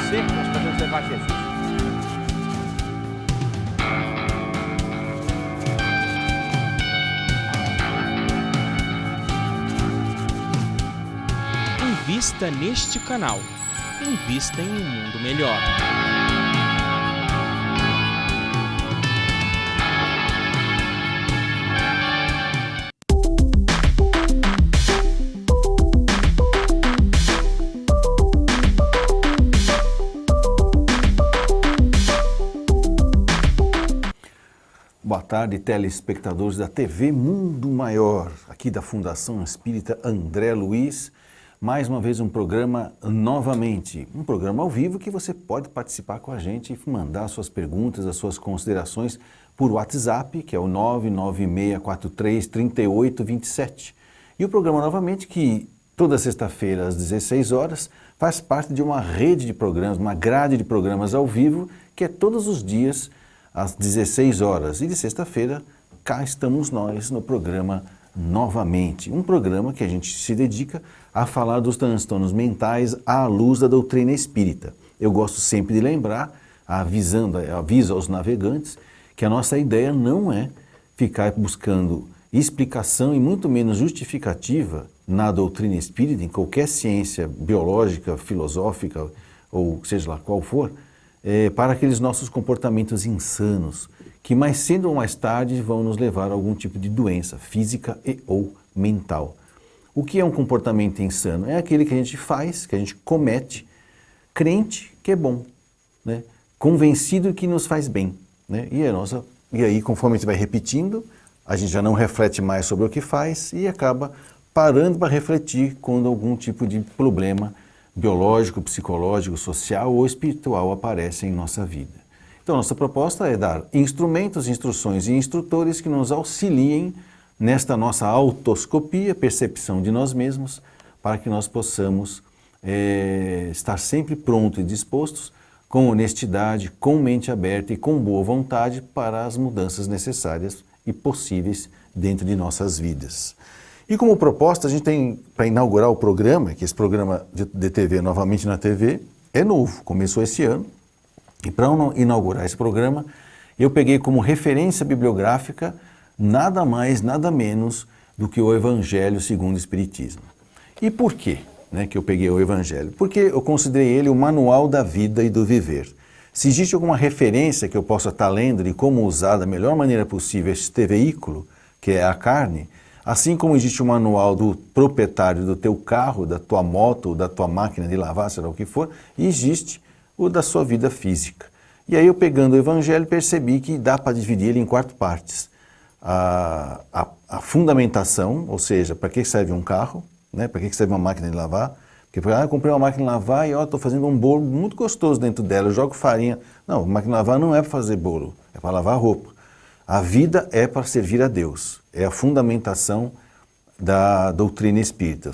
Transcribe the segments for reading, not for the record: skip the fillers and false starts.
você, nós podemos levar Jesus. Invista neste canal. Invista em um mundo melhor. Boa tarde, telespectadores da TV Mundo Maior, aqui da Fundação Espírita André Luiz. Mais uma vez um programa novamente, um programa ao vivo que você pode participar com a gente e mandar suas perguntas, as suas considerações por WhatsApp, que é o 996433827. E o programa novamente que toda sexta-feira às 16 horas faz parte de uma rede de programas, uma grade de programas ao vivo, que é todos os dias às 16 horas. E de sexta-feira, cá estamos nós no programa novamente. Um programa que a gente se dedica a falar dos transtornos mentais à luz da doutrina espírita. Eu gosto sempre de lembrar, aviso aos navegantes, que a nossa ideia não é ficar buscando explicação e muito menos justificativa na doutrina espírita, em qualquer ciência biológica, filosófica ou seja lá qual for, para aqueles nossos comportamentos insanos, que mais cedo ou mais tarde vão nos levar a algum tipo de doença física e ou mental. O que é um comportamento insano? É aquele que a gente faz, que a gente comete, crente que é bom, né? Convencido que nos faz bem, né? E aí, conforme a gente vai repetindo, a gente já não reflete mais sobre o que faz e acaba parando para refletir quando algum tipo de problema biológico, psicológico, social ou espiritual aparece em nossa vida. Então, nossa proposta é dar instrumentos, instruções e instrutores que nos auxiliem nesta nossa autoscopia, percepção de nós mesmos, para que nós possamos estar sempre prontos e dispostos, com honestidade, com mente aberta e com boa vontade para as mudanças necessárias e possíveis dentro de nossas vidas. E como proposta, a gente tem, para inaugurar o programa, que esse programa de TV, novamente na TV, é novo, começou esse ano. E para inaugurar esse programa, eu peguei como referência bibliográfica nada mais, nada menos do que o Evangelho segundo o Espiritismo. E por quê, que eu peguei o Evangelho? Porque eu considerei ele o manual da vida e do viver. Se existe alguma referência que eu possa estar lendo de como usar da melhor maneira possível este veículo, que é a carne, assim como existe o manual do proprietário do teu carro, da tua moto, da tua máquina de lavar, sei lá o que for, existe o da sua vida física. E aí eu pegando o Evangelho percebi que dá para dividir ele em 4 partes. A fundamentação, ou seja, para que serve um carro, para que serve uma máquina de lavar. Porque eu comprei uma máquina de lavar e estou fazendo um bolo muito gostoso dentro dela, eu jogo farinha. Não, máquina de lavar não é para fazer bolo, é para lavar roupa. A vida é para servir a Deus, é a fundamentação da doutrina espírita.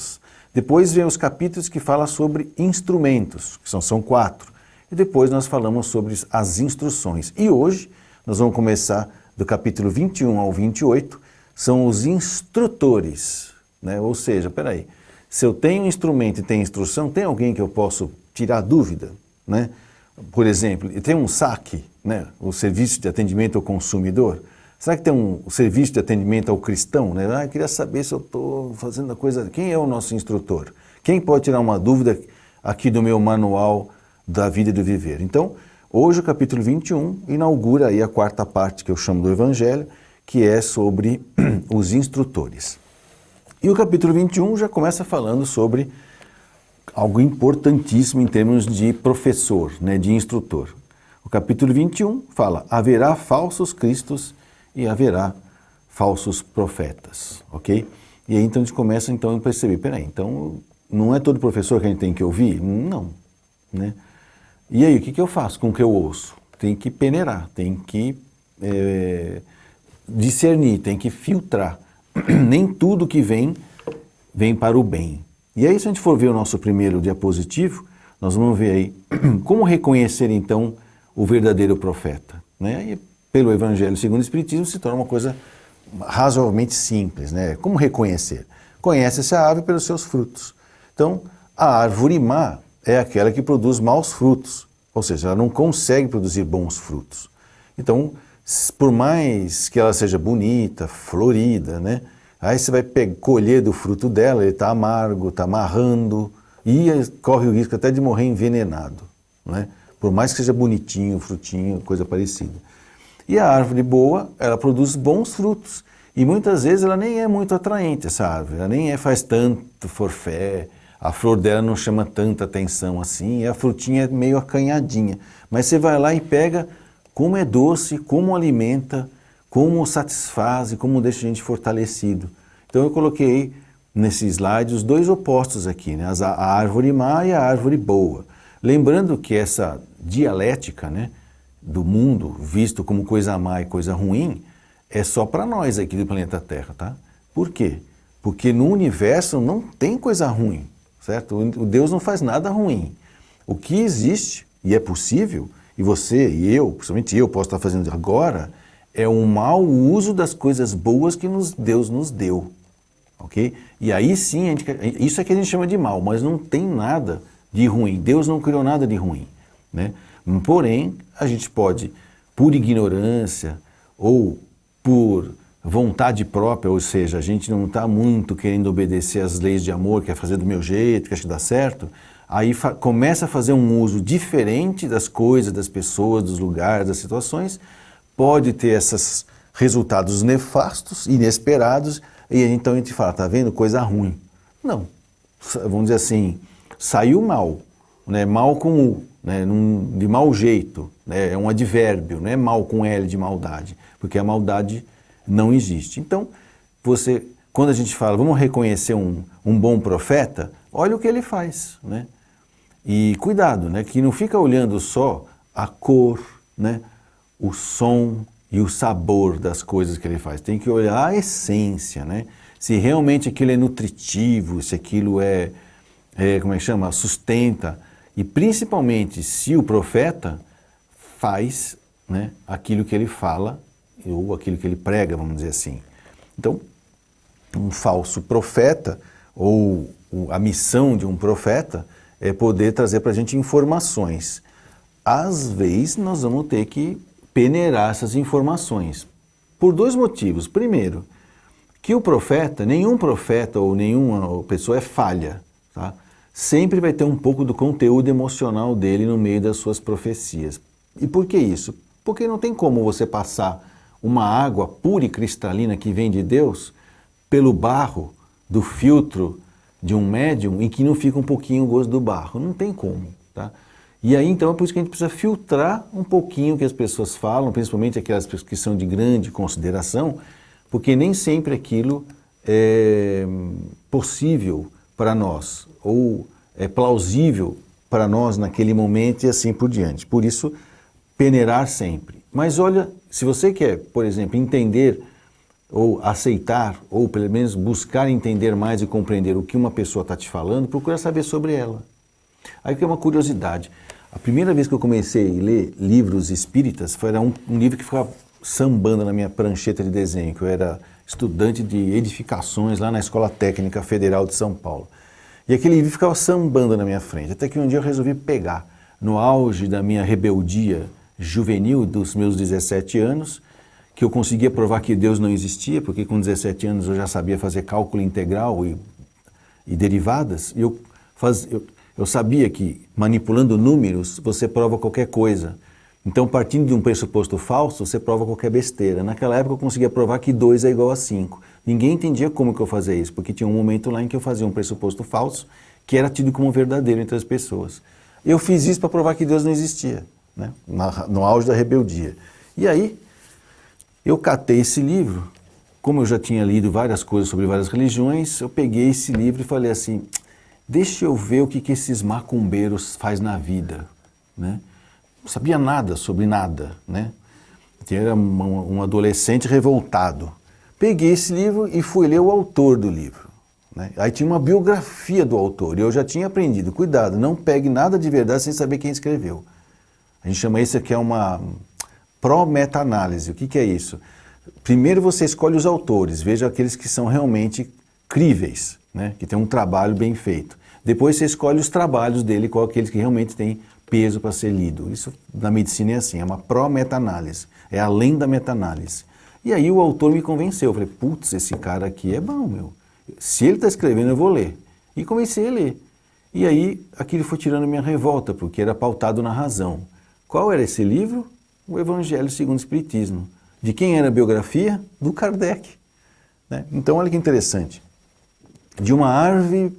Depois vem os capítulos que falam sobre instrumentos, que são 4. E depois nós falamos sobre as instruções. E hoje nós vamos começar do capítulo 21 ao 28, são os instrutores. Ou seja, peraí, se eu tenho instrumento e tenho instrução, tem alguém que eu posso tirar dúvida? Por exemplo, tem um SAC, o Serviço de Atendimento ao Consumidor. Será que tem um serviço de atendimento ao cristão? Eu queria saber se eu estou fazendo a coisa... Quem é o nosso instrutor? Quem pode tirar uma dúvida aqui do meu manual da vida e do viver? Então, hoje o capítulo 21 inaugura aí a 4ª parte que eu chamo do Evangelho, que é sobre os instrutores. E o capítulo 21 já começa falando sobre algo importantíssimo em termos de professor, de instrutor. O capítulo 21 fala, haverá falsos cristos e haverá falsos profetas, ok? E aí então a gente começa a perceber, peraí, então não é todo professor que a gente tem que ouvir? Não, E aí, o que eu faço com o que eu ouço? Tem que peneirar, tem que discernir, tem que filtrar. Nem tudo que vem para o bem. E aí, se a gente for ver o nosso primeiro diapositivo, nós vamos ver aí como reconhecer, então, o verdadeiro profeta. E pelo Evangelho segundo o Espiritismo se torna uma coisa razoavelmente simples. Como reconhecer? Conhece-se a árvore pelos seus frutos. Então, a árvore má é aquela que produz maus frutos, ou seja, ela não consegue produzir bons frutos. Então, por mais que ela seja bonita, florida, né? Aí você vai colher do fruto dela, ele está amargo, está amarrando, e corre o risco até de morrer envenenado, né? Por mais que seja bonitinho, frutinho, coisa parecida. E a árvore boa, ela produz bons frutos. E muitas vezes ela nem é muito atraente, essa árvore. Ela nem faz tanto forfé, a flor dela não chama tanta atenção assim, e a frutinha é meio acanhadinha. Mas você vai lá e pega como é doce, como alimenta, como satisfaz e como deixa a gente fortalecido. Então eu coloquei nesse slide os dois opostos aqui, né? A árvore má e a árvore boa. Lembrando que essa dialética, né, do mundo visto como coisa má e coisa ruim é só para nós aqui do planeta Terra, tá? Por quê? Porque no universo não tem coisa ruim, certo? O Deus não faz nada ruim. O que existe, e é possível, e você e eu, principalmente eu, posso estar fazendo agora, é um mau uso das coisas boas que Deus nos deu, ok? E aí sim, isso é que a gente chama de mal, mas não tem nada de ruim. Deus não criou nada de ruim, né? Porém, a gente pode, por ignorância ou por vontade própria, ou seja, a gente não está muito querendo obedecer às leis de amor, quer fazer do meu jeito, que acho que dá certo, aí começa a fazer um uso diferente das coisas, das pessoas, dos lugares, das situações, pode ter esses resultados nefastos, inesperados, e então a gente fala, tá vendo? Coisa ruim. Não, vamos dizer assim, saiu mal, né? Mal com U, né? De mau jeito, né? É um advérbio, não é mal com L de maldade, porque a maldade não existe. Então, quando a gente fala, vamos reconhecer um bom profeta, olha o que ele faz, né? E cuidado, né? Que não fica olhando só a cor, né? O som e o sabor das coisas que ele faz. Tem que olhar a essência, né? Se realmente aquilo é nutritivo, se aquilo como é que chama? Sustenta. E principalmente se o profeta faz, né, aquilo que ele fala, ou aquilo que ele prega, vamos dizer assim. Então, um falso profeta, ou a missão de um profeta, é poder trazer para a gente informações. Às vezes nós vamos ter que peneirar essas informações, por dois motivos. Primeiro, que o profeta, nenhum profeta ou nenhuma pessoa é falha, tá? Sempre vai ter um pouco do conteúdo emocional dele no meio das suas profecias. E por que isso? Porque não tem como você passar uma água pura e cristalina que vem de Deus pelo barro do filtro de um médium e que não fica um pouquinho o gosto do barro. Não tem como, tá? E aí então é por isso que a gente precisa filtrar um pouquinho o que as pessoas falam, principalmente aquelas pessoas que são de grande consideração, porque nem sempre aquilo é possível para nós, ou é plausível para nós naquele momento e assim por diante. Por isso, peneirar sempre. Mas olha, se você quer, por exemplo, entender ou aceitar, ou pelo menos buscar entender mais e compreender o que uma pessoa está te falando, procura saber sobre ela. Aí que é uma curiosidade. A primeira vez que eu comecei a ler livros espíritas foi um livro que ficava sambando na minha prancheta de desenho, que eu era estudante de edificações lá na Escola Técnica Federal de São Paulo. E aquele livro ficava sambando na minha frente, até que um dia eu resolvi pegar, no auge da minha rebeldia juvenil, dos meus 17 anos, que eu conseguia provar que Deus não existia, porque com 17 anos eu já sabia fazer cálculo integral e derivadas, e eu sabia que manipulando números você prova qualquer coisa. Então, partindo de um pressuposto falso, você prova qualquer besteira. Naquela época eu conseguia provar que 2 é igual a 5. Ninguém entendia como que eu fazia isso, porque tinha um momento lá em que eu fazia um pressuposto falso que era tido como verdadeiro entre as pessoas. Eu fiz isso para provar que Deus não existia, né? No auge da rebeldia. E aí, eu catei esse livro, como eu já tinha lido várias coisas sobre várias religiões, eu peguei esse livro e falei assim, deixa eu ver o que esses macumbeiros faz na vida, né? Não sabia nada sobre nada, né? Eu era um adolescente revoltado. Peguei esse livro e fui ler o autor do livro, né? Aí tinha uma biografia do autor e eu já tinha aprendido, cuidado, não pegue nada de verdade sem saber quem escreveu. A gente chama isso aqui uma pró-meta-análise. O que é isso? Primeiro você escolhe os autores, veja aqueles que são realmente críveis, né? Que tem um trabalho bem feito. Depois você escolhe os trabalhos dele, qual aqueles que realmente têm peso para ser lido. Isso na medicina é assim, é uma pró-meta-análise, é além da meta-análise. E aí o autor me convenceu, eu falei, putz, esse cara aqui é bom, meu. Se ele está escrevendo, eu vou ler. E comecei a ler. E aí aquilo foi tirando minha revolta, porque era pautado na razão. Qual era esse livro? O Evangelho segundo o Espiritismo. De quem era a biografia? Do Kardec. Né? Então olha que interessante. De uma árvore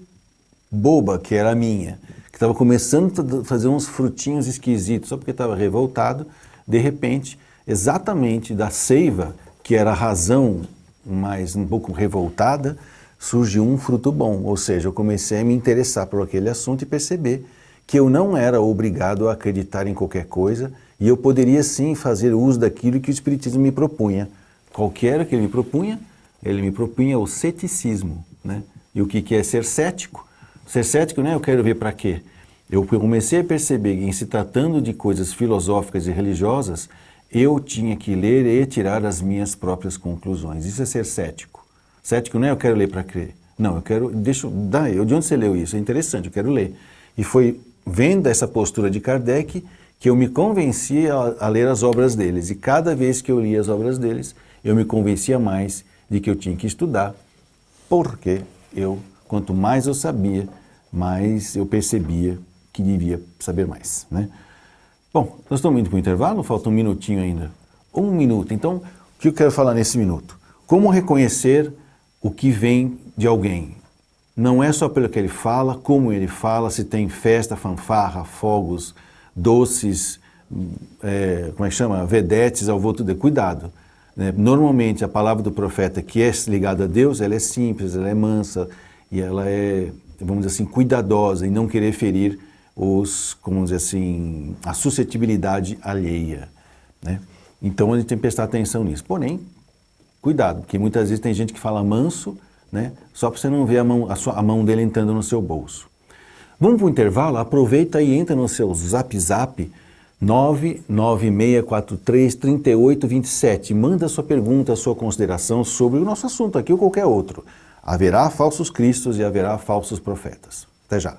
boba, que era a minha, que estava começando a fazer uns frutinhos esquisitos, só porque estava revoltado, de repente, exatamente da seiva, que era a razão mais um pouco revoltada, surgiu um fruto bom. Ou seja, eu comecei a me interessar por aquele assunto e perceber que eu não era obrigado a acreditar em qualquer coisa e eu poderia sim fazer uso daquilo que o Espiritismo me propunha. Qual que era que ele me propunha? Ele me propunha o ceticismo, né? E o que é ser cético? Ser cético, né? Eu quero ver para quê? Eu comecei a perceber que em se tratando de coisas filosóficas e religiosas, eu tinha que ler e tirar as minhas próprias conclusões. Isso é ser cético. Cético não é eu quero ler para crer. Não, eu quero, de onde você leu isso? É interessante, eu quero ler. E foi vendo essa postura de Kardec que eu me convenci a ler as obras deles. E cada vez que eu lia as obras deles, eu me convencia mais de que eu tinha que estudar, porque quanto mais eu sabia, mais eu percebia que devia saber mais, né? Bom, nós estamos indo para o intervalo, falta um minutinho ainda. Um minuto. Então, o que eu quero falar nesse minuto? Como reconhecer o que vem de alguém? Não é só pelo que ele fala, como ele fala, se tem festa, fanfarra, fogos, doces, como é que chama? Vedetes ao voto de cuidado. Normalmente a palavra do profeta que é ligada a Deus, ela é simples, ela é mansa e ela é, vamos dizer assim, cuidadosa em não querer ferir como dizer assim, a suscetibilidade alheia, né? Então a gente tem que prestar atenção nisso. Porém, cuidado, porque muitas vezes tem gente que fala manso, né? Só para você não ver a mão dele entrando no seu bolso. Vamos para o intervalo? Aproveita e entra no seu Zap 996433827. Manda sua pergunta, sua consideração sobre o nosso assunto aqui ou qualquer outro. Haverá falsos cristos e haverá falsos profetas. Até já.